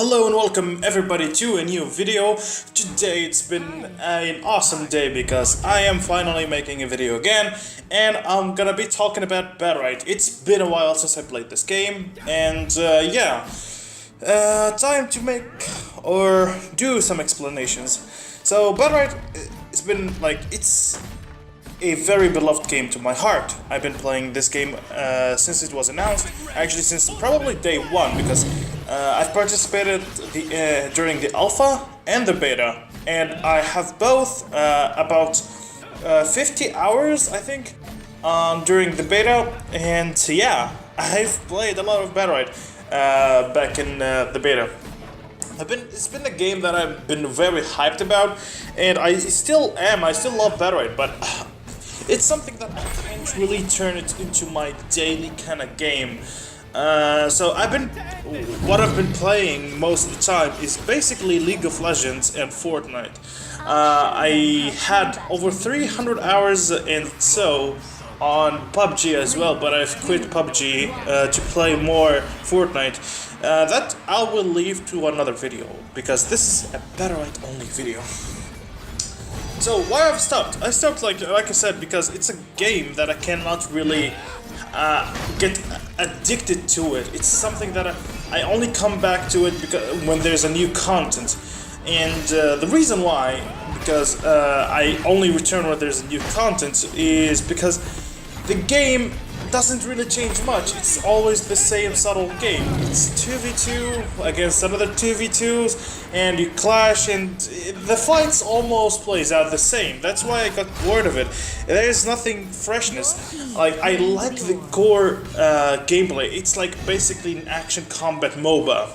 Hello and welcome everybody to a new video. Today it's been an awesome day because I am finally making a video again and I'm gonna be talking about Battlerite. It's been a while since I played this game and time to make or do some explanations. So Battlerite, it's been it's a very beloved game to my heart. I've been playing this game since it was announced, actually since probably day one, because I've participated during the alpha and the beta, and I have both about 50 hours, I think, during the beta, and yeah, I've played a lot of Battlerite back in the beta. It's been a game that I've been very hyped about, and I still am. I still love Battlerite, but it's something that I can't really turn it into my daily kind of game. So what I've been playing most of the time is basically League of Legends and Fortnite. I had over 300 hours and so on PUBG as well, but I've quit PUBG to play more Fortnite. That I will leave to another video, because this is a Battlerite only video. So why I've stopped? I stopped like I said because it's a game that I cannot really get addicted to it. It's something that I only come back to it because when there's a new content, and the reason why, because I only return when there's a new content, is because the game doesn't really change much. It's always the same subtle game. It's 2v2 against another 2v2s, and you clash, and the fights almost plays out the same. That's why I got bored of it. There's nothing freshness. Like, I like the core gameplay. It's like basically an action combat MOBA,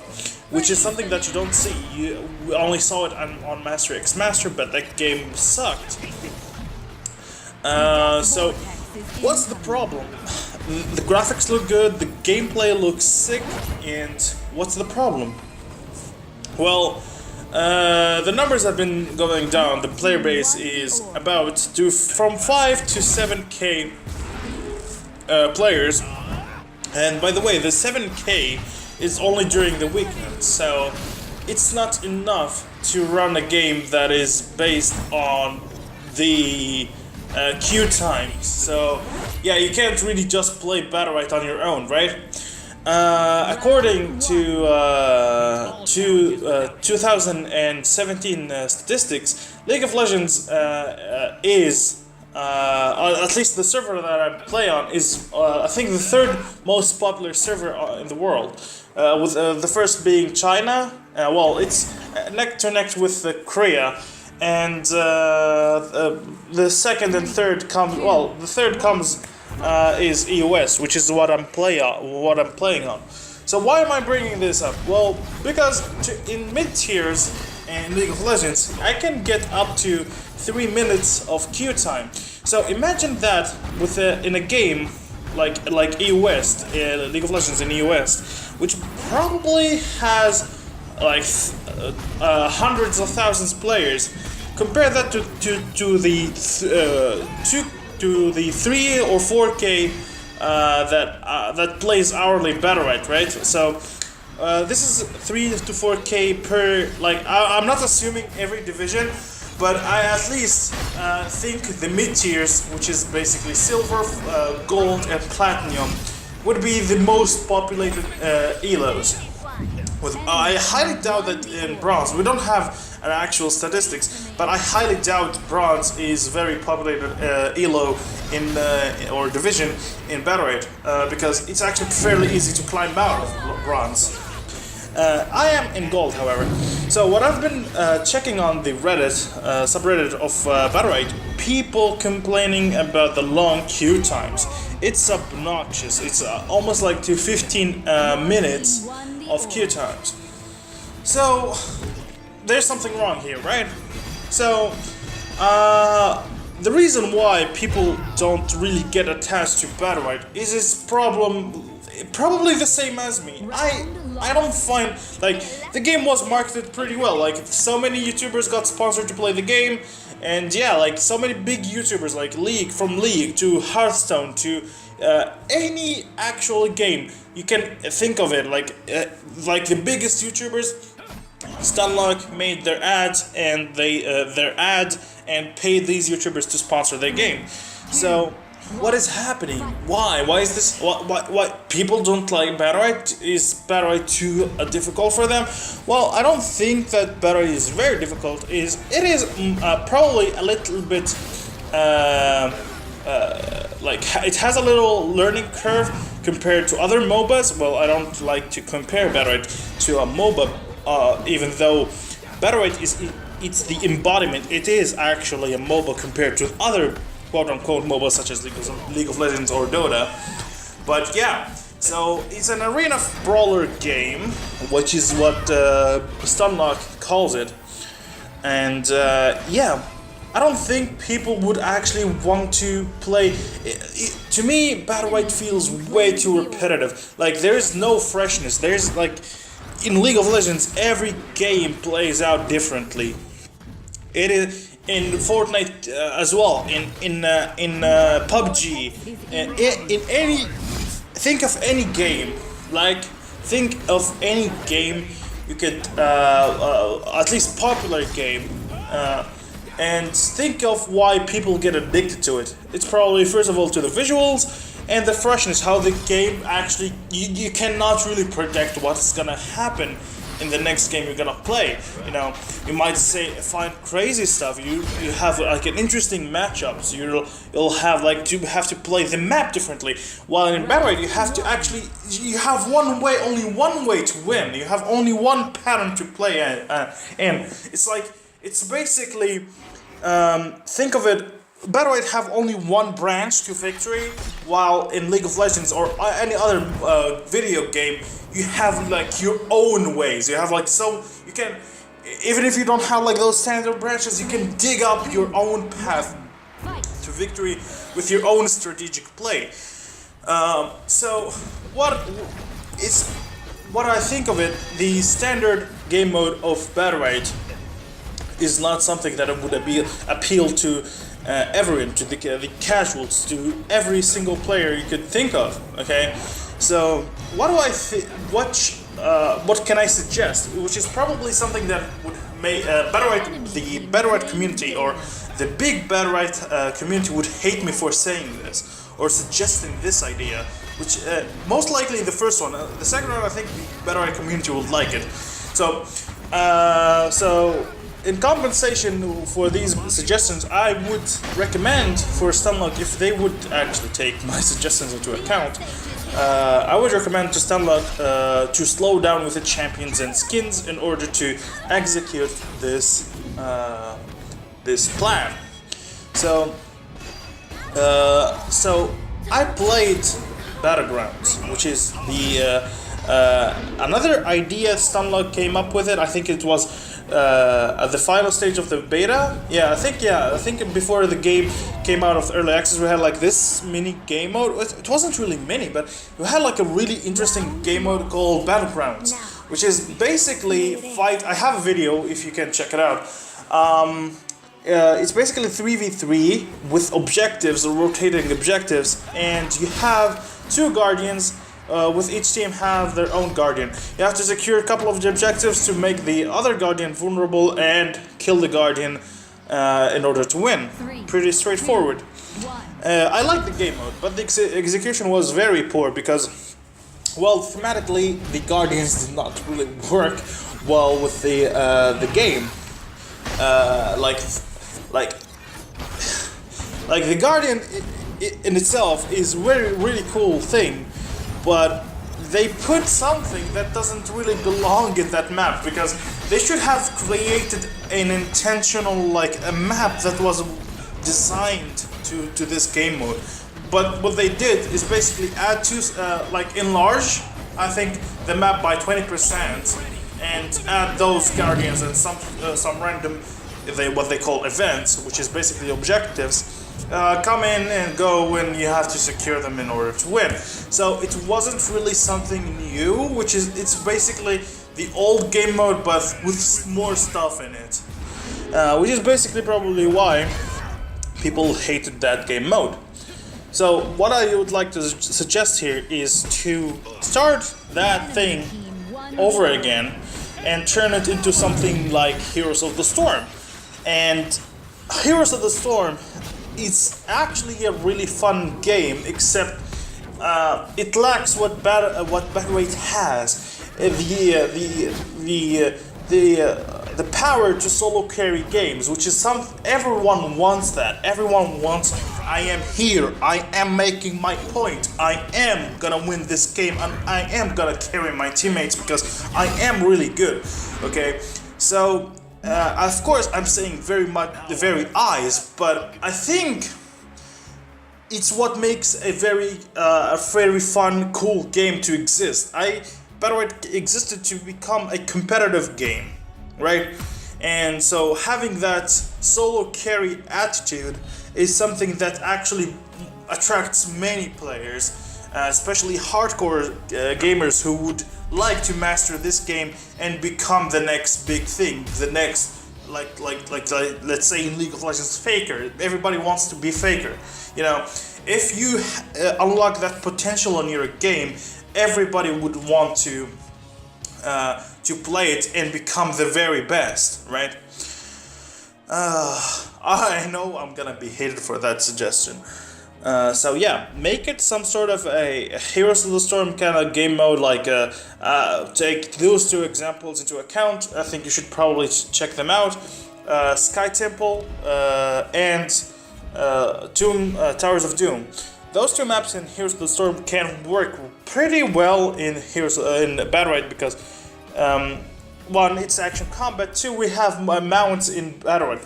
which is something that you don't see. You only saw it on Master X Master, but that game sucked. So what's the problem? The graphics look good, the gameplay looks sick, and what's the problem? Well, the numbers have been going down. The player base is about from 5 to 7k players, and by the way, the 7k is only during the weekend, so it's not enough to run a game that is based on the queue times. So yeah, you can't really just play Battlerite on your own, right? According to 2017 statistics, League of Legends is at least the server that I play on is I think the third most popular server in the world, with the first being China. Well, it's neck to neck with Korea. And the second and third comes. Well, the third comes is EOS, which is what I'm playing on. So why am I bringing this up? Well, because in mid tiers in League of Legends, I can get up to 3 minutes of queue time. So imagine that with in a game like EOS, League of Legends in EOS, which probably has hundreds of thousands of players. Compare that to the 3 or 4k that plays hourly Battlerite, right? So this is 3 to 4k per. I'm not assuming every division, but I at least think the mid tiers, which is basically silver, gold, and platinum, would be the most populated elos. I highly doubt that in bronze. We don't have an actual statistics, but I highly doubt bronze is very populated elo in or division in Battlerite, because it's actually fairly easy to climb out of bronze. I am in gold, however. So what I've been checking on the Reddit subreddit of Battlerite, people complaining about the long queue times. It's obnoxious. It's almost like to 15 minutes of queue times. So there's something wrong here, right? So the reason why people don't really get attached to Battlerite is this problem probably the same as me. I don't find, the game was marketed pretty well. So many YouTubers got sponsored to play the game, and yeah, so many big YouTubers from League to Hearthstone to any actual game you can think of it, the biggest YouTubers Stunlock made their ads and paid these YouTubers to sponsor their game. So what is happening? Why? Why is this? Why people don't like Battlerite? Is Battlerite too difficult for them? Well, I don't think that Battlerite is very difficult. It is probably a little bit like it has a little learning curve compared to other MOBAs. Well, I don't like to compare Battlerite to a MOBA, even though Battlerite it's the embodiment. It is actually a MOBA compared to other quote-unquote MOBAs such as League of Legends or Dota. But yeah, so it's an arena brawler game, which is what Stunlock calls it. And yeah, I don't think people would actually want to play. To me, Battlerite feels way too repetitive. Like, there's no freshness. There's like, in League of Legends, every game plays out differently. It is in Fortnite as well. In PUBG, in any. Think of any game. Like, think of any game you could, at least popular game. And think of why people get addicted to it. It's probably, first of all, to the visuals and the freshness, how the game actually, you cannot really predict what's gonna happen in the next game you're gonna play. You know, you might find crazy stuff. You have like an interesting matchup, so you'll have to play the map differently. While in Battlerite you have have only one way to win. You have only one pattern to play in. It's basically, think of it, Battlerite have only one branch to victory, while in League of Legends or any other video game, you have like your own ways. You have like you can, even if you don't have like those standard branches, you can dig up your own path to victory with your own strategic play. So what I think of it, the standard game mode of Battlerite is not something that would appeal to everyone, to the casuals, to every single player you could think of. Okay, so what do I think? What can I suggest? Which is probably something that would make the Battlerite community or the big Battlerite community would hate me for saying this or suggesting this idea. Which most likely the first one. The second one, I think the Battlerite community would like it. So. In compensation for these suggestions, I would recommend for Stunlock, if they would actually take my suggestions into account, I would recommend to Stunlock to slow down with the champions and skins in order to execute this plan. So I played Battlegrounds, which is the another idea Stunlock came up with it. I think it was at the final stage of the beta. I think before the game came out of early access, we had like this mini game mode. It wasn't really mini, but we had like a really interesting game mode called Battlegrounds, which is basically fight. I have a video if you can check it out. It's basically 3v3 with objectives, rotating objectives, and you have two guardians. With each team have their own guardian. You have to secure a couple of the objectives to make the other guardian vulnerable and kill the guardian in order to win. Pretty straightforward. I like the game mode, but the execution was very poor because, well, thematically the guardians did not really work well with the game. Like the guardian in itself is really cool thing. But they put something that doesn't really belong in that map, because they should have created an intentional, like a map that was designed to this game mode. But what they did is basically add enlarge, I think, the map by 20% and add those guardians and some random what they call events, which is basically objectives. Come in and go when you have to secure them in order to win. So it wasn't really something new, it's basically the old game mode but with more stuff in it. Which is basically probably why people hated that game mode. So what I would like to suggest here is to start that thing over again and turn it into something like Heroes of the Storm. And Heroes of the Storm is actually a really fun game, except it lacks what Battlerite has. The power to solo carry games, which is everyone wants that. Everyone wants, I am here, I am making my point, I am gonna win this game, and I am gonna carry my teammates because I am really good. Okay, so of course I'm saying very much the very eyes, but I think it's what makes a very fun, cool game to exist. Battlerite existed to become a competitive game, right? And so having that solo carry attitude is something that actually attracts many players, especially hardcore gamers who would like to master this game and become the next big thing, the next like let's say in League of Legends, Faker. Everybody wants to be Faker. You know, if you unlock that potential in your game, everybody would want to play it and become the very best, right? I know I'm gonna be hated for that suggestion. So yeah, make it some sort of a Heroes of the Storm kind of game mode. Like take those two examples into account. I think you should probably check them out. Sky Temple and Towers of Doom. Those two maps in Heroes of the Storm can work pretty well in Battlerite because one, it's action combat. Two, we have mounts in Battlerite.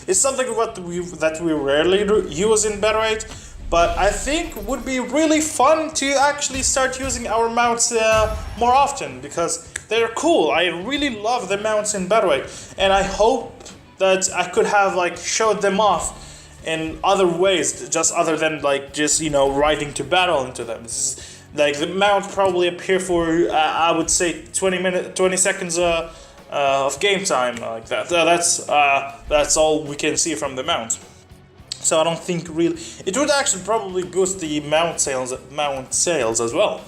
It's something that we rarely use in Battlerite, but I think would be really fun to actually start using our mounts more often because they're cool. I really love the mounts in Battlerite, and I hope that I could have showed them off in other ways, just other than riding to battle into them. This is, the mount probably appear for I would say 20 seconds of game time like that. That's all we can see from the mount. So I don't think really it would actually probably boost the mount sales as well.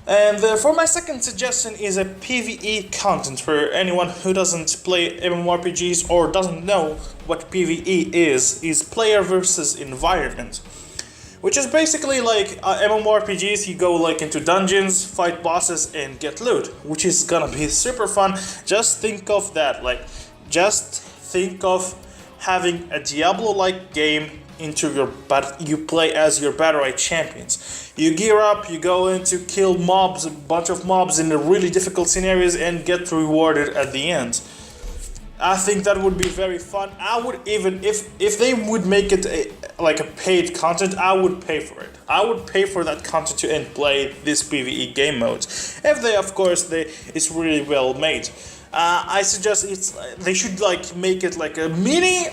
And for my second suggestion is a PvE content for anyone who doesn't play MMORPGs or doesn't know what PvE is player versus environment. Which is basically like MMORPGs, you go into dungeons, fight bosses and get loot, which is gonna be super fun. Just think of that, just think of having a Diablo-like game you play as your Battlerite champions. You gear up, you go in to kill mobs, a bunch of mobs in the really difficult scenarios and get rewarded at the end. I think that would be very fun. I would even, if they would make it a paid content, I would pay for it. I would pay for that content and play this PvE game mode. If it's really well made. I suggest they should make it a mini,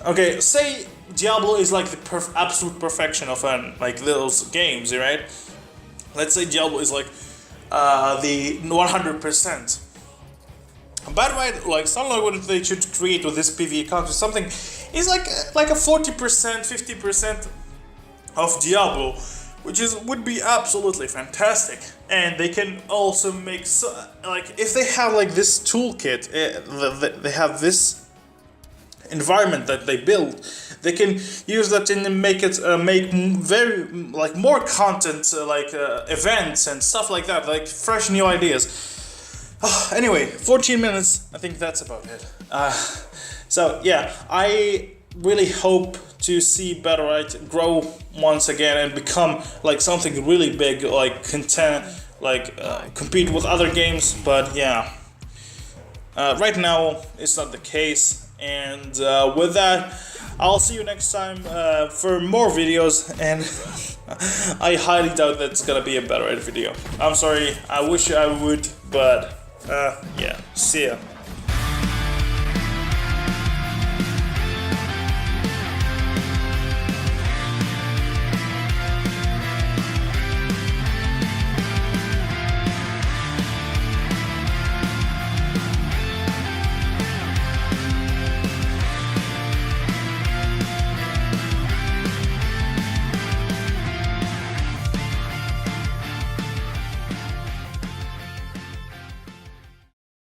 okay, say Diablo is the absolute perfection of those games, right? Let's say Diablo is the 100%. Battlerite, something what they should create with this PvE content, something is like a 40%, 50% of Diablo, which would be absolutely fantastic. And they can also make if they have this toolkit, they have this environment that they build, they can use that and make very more content, events and stuff like that, fresh new ideas. Anyway, 14 minutes, I think that's about it. So yeah, I really hope to see Battlerite grow once again and become something really big, compete with other games. But yeah, right now it's not the case. And with that, I'll see you next time for more videos, and I highly doubt that it's gonna be a Battlerite video. I'm sorry, I wish I would, but yeah, see ya.